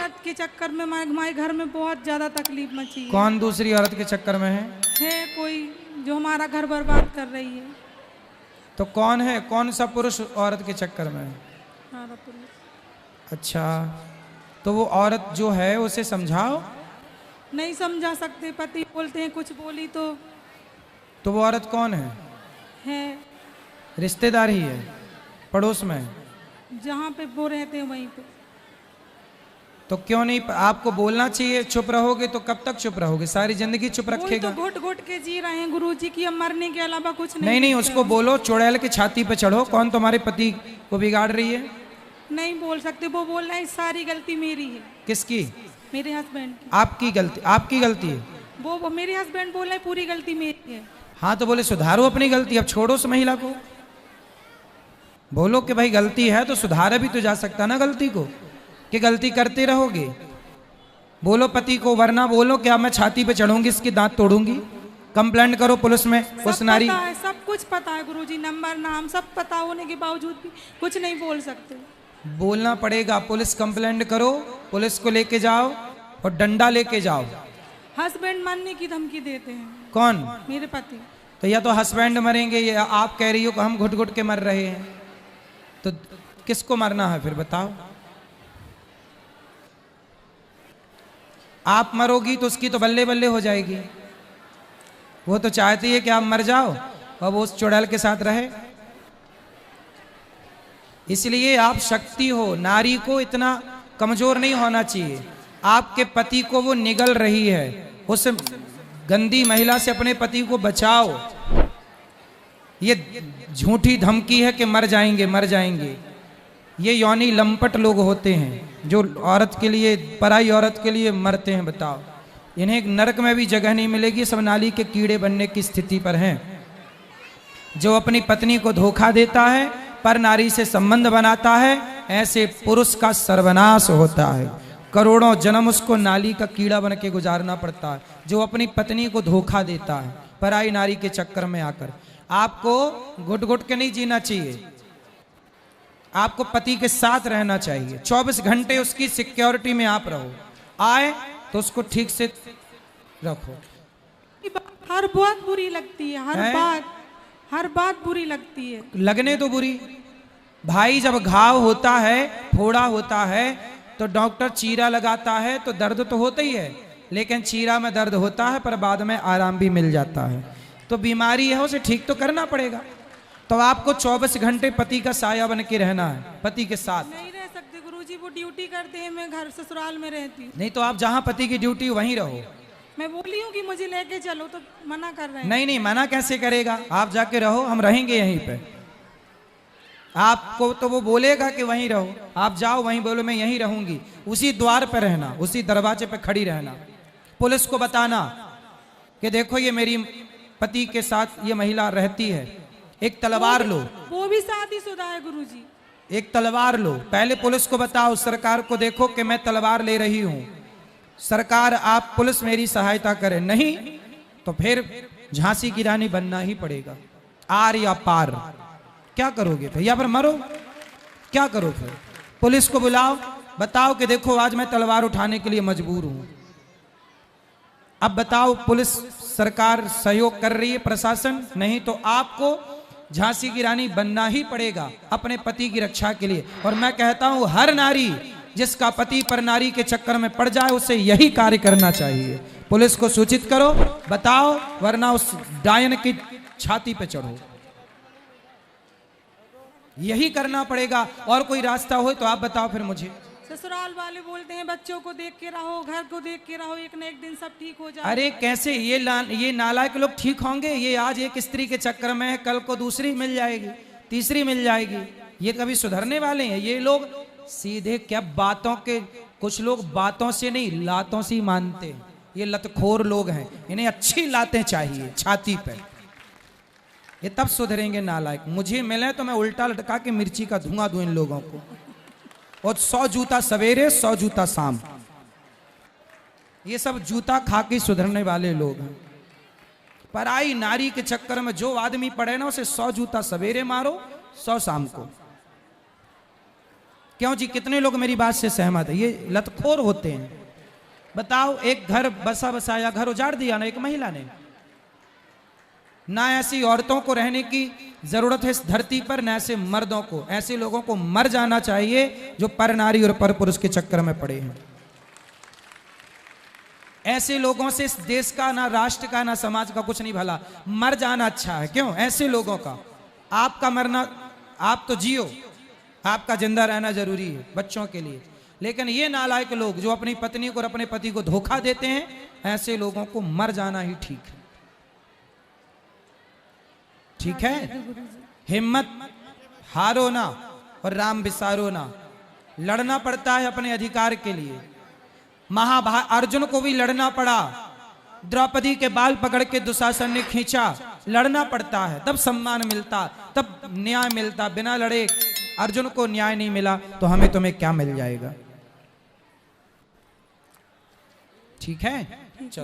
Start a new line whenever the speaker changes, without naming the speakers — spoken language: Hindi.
औरत के चक्कर में हमारे घर में बहुत ज्यादा तकलीफ मची है।
कौन दूसरी औरत के चक्कर में
है कोई जो हमारा घर बर्बाद कर रही है।
तो कौन है? कौन सा पुरुष औरत के चक्कर में है?
हमारा पुरुष।
अच्छा, तो वो औरत जो है उसे समझाओ।
नहीं समझा सकते, पति बोलते हैं कुछ बोली तो।
वो औरत कौन है? रिश्तेदार ही है, पड़ोस में है?
जहाँ पे वो रहते हैं वहीं पे।
तो क्यों नहीं? आपको बोलना चाहिए। चुप रहोगे तो कब तक चुप रहोगे? सारी जिंदगी चुप रखेगा।
तो घुट घुट के जी रहे हैं गुरुजी की, हम मरने के अलावा कुछ नहीं।
नहीं, उसको बोलो चुड़ैल के छाती पे चढ़ो। कौन तुम्हारे पति को बिगाड़ रही है?
नहीं बोल सकते, वो बोल रहे हैं सारी गलती मेरी है।
किसकी?
मेरे हस्बैंड की।
आपकी गलती? आपकी गलती है?
वो मेरे हस्बैंड बोल रहे हैं पूरी गलती मेरी है।
हाँ तो बोले सुधारो अपनी गलती, अब छोड़ो उस महिला को। बोलो कि भाई गलती है तो सुधारा भी तो जा सकता ना गलती को, कि गलती करते रहोगे। बोलो पति को, वरना बोलो कि अब मैं छाती पे चढ़ूंगी, इसकी दांत तोड़ूंगी। कंप्लेंट करो पुलिस में। उस नारी
पता है, सब कुछ पता है गुरुजी, नंबर नाम सब पता होने के बावजूद भी कुछ नहीं बोल सकते।
बोलना पड़ेगा। पुलिस कंप्लेंट करो, पुलिस को लेके जाओ और डंडा लेके जाओ।
हस्बैंड मरने की धमकी देते हैं।
कौन?
मेरे पति।
तो या तो हस्बैंड मरेंगे या आप कह रही हो कि हम घुट घुट के मर रहे हैं। तो किसको मरना है फिर बताओ? आप मरोगी तो उसकी तो बल्ले बल्ले हो जाएगी। वो तो चाहती है कि आप मर जाओ और वो उस चुड़ैल के साथ रहे। इसलिए आप शक्ति हो, नारी को इतना कमजोर नहीं होना चाहिए। आपके पति को वो निगल रही है, उस गंदी महिला से अपने पति को बचाओ। ये झूठी धमकी है कि मर जाएंगे मर जाएंगे। ये यौनी लंपट लोग होते हैं जो औरत के लिए, पराई औरत के लिए मरते हैं। बताओ, इन्हें एक नरक में भी जगह नहीं मिलेगी। सब नाली के कीड़े बनने की स्थिति पर हैं। जो अपनी पत्नी को धोखा देता है, पर नारी से संबंध बनाता है, ऐसे पुरुष का सर्वनाश होता है। करोड़ों जन्म उसको नाली का कीड़ा बन के गुजारना पड़ता है, जो अपनी पत्नी को धोखा देता है पराई नारी के चक्कर में आकर। आपको घुट घुट के नहीं जीना चाहिए। आपको पति के साथ रहना चाहिए। 24 घंटे उसकी सिक्योरिटी में आप रहो। आए तो उसको ठीक से रखो।
हर बात बुरी लगती है, हर बात बुरी लगती है।
लगने तो बुरी। भाई जब घाव होता है, फोड़ा होता है, तो डॉक्टर चीरा लगाता है तो दर्द तो होता ही है, लेकिन चीरा में दर्द होता है पर बाद में आराम भी मिल जाता है। तो बीमारी है, उसे ठीक तो करना पड़ेगा। तो आपको 24 घंटे पति का साया बन के रहना है, पति के साथ
नहीं रह सकते गुरुजी, वो ड्यूटी करते हैं, मैं घर ससुराल में रहती हूँ।
नहीं तो आप जहाँ पति की ड्यूटी वहीं रहो।
मैं बोली हूँ कि मुझे लेके चलो तो मना कर रहे हैं।
नहीं, मना कैसे करेगा? आप जाके रहो, हम रहेंगे यहीं पे। आपको तो वो बोलेगा कि वहीं रहो, आप जाओ वहीं, बोलो मैं यहीं रहूंगी। उसी द्वार पे रहना, उसी दरवाजे पे खड़ी रहना। पुलिस को बताना कि देखो ये मेरी पति के साथ ये महिला रहती है। एक तलवार लो।
वो भी शादीशुदा है गुरुजी।
एक तलवार लो, पहले पुलिस को बताओ, सरकार को देखो कि मैं तलवार ले रही हूं, सरकार आप पुलिस मेरी सहायता करे। नहीं तो फिर झांसी की रानी बनना ही पड़ेगा। आर या पार, क्या करोगे फिर? या फिर मरो, क्या करो फिर? पुलिस को बुलाओ, बताओ कि देखो आज मैं तलवार उठाने के लिए मजबूर हूं। अब बताओ, पुलिस सरकार सहयोग कर रही है, प्रशासन नहीं, तो आपको झांसी की रानी बनना ही पड़ेगा अपने पति की रक्षा के लिए। और मैं कहता हूं हर नारी जिसका पति पर नारी के चक्कर में पड़ जाए उसे यही कार्य करना चाहिए। पुलिस को सूचित करो, बताओ, वरना उस डायन की छाती पे चढ़ो। यही करना पड़ेगा। और कोई रास्ता हो तो आप बताओ फिर मुझे।
ससुराल वाले बोलते हैं बच्चों को देख के रहो, घर को देख के रहो, एक न एक दिन सब ठीक हो जाए।
अरे कैसे ये नालायक लोग ठीक होंगे? ये आज एक स्त्री के चक्कर में है, कल को दूसरी मिल जाएगी, तीसरी मिल जाएगी। ये कभी सुधरने वाले हैं? ये लोग सीधे क्या बातों के, कुछ लोग बातों से नहीं लातों से ही मानते। ये लतखोर लोग हैं, इन्हें अच्छी लातें चाहिए छाती पे, ये तब सुधरेंगे नालायक। मुझे मिले तो मैं उल्टा लटका के मिर्ची का धुआं दूं इन लोगों को, और 100 जूता सवेरे 100 जूता शाम। ये सब जूता खा के सुधरने वाले लोग हैं। पराई नारी के चक्कर में जो आदमी पड़े ना, उसे 100 जूता सवेरे मारो 100 शाम को। क्यों जी, कितने लोग मेरी बात से सहमत है? ये लतखोर होते हैं। बताओ, एक घर बसा बसाया घर उजाड़ दिया ना एक महिला ने। ना ऐसी औरतों को रहने की जरूरत है इस धरती पर, ना ऐसे मर्दों को। ऐसे लोगों को मर जाना चाहिए जो पर नारी और पर पुरुष के चक्कर में पड़े हैं। ऐसे लोगों से इस देश का, ना राष्ट्र का, ना समाज का कुछ नहीं भला। मर जाना अच्छा है। क्यों? ऐसे लोगों का। आपका मरना, आप तो जियो, आपका जिंदा रहना जरूरी है बच्चों के लिए। लेकिन ये नालायक लोग जो अपनी पत्नी को और अपने पति को धोखा देते हैं, ऐसे लोगों को मर जाना ही ठीक है। ठीक है? हिम्मत हारो ना और राम विसारो ना। लड़ना पड़ता है अपने अधिकार के लिए। अर्जुन को भी लड़ना पड़ा। द्रौपदी के बाल पकड़ के दुशासन ने खींचा। लड़ना पड़ता है, तब सम्मान मिलता, तब न्याय मिलता। बिना लड़े अर्जुन को न्याय नहीं मिला तो हमें तुम्हें क्या मिल जाएगा? ठीक है, चलो।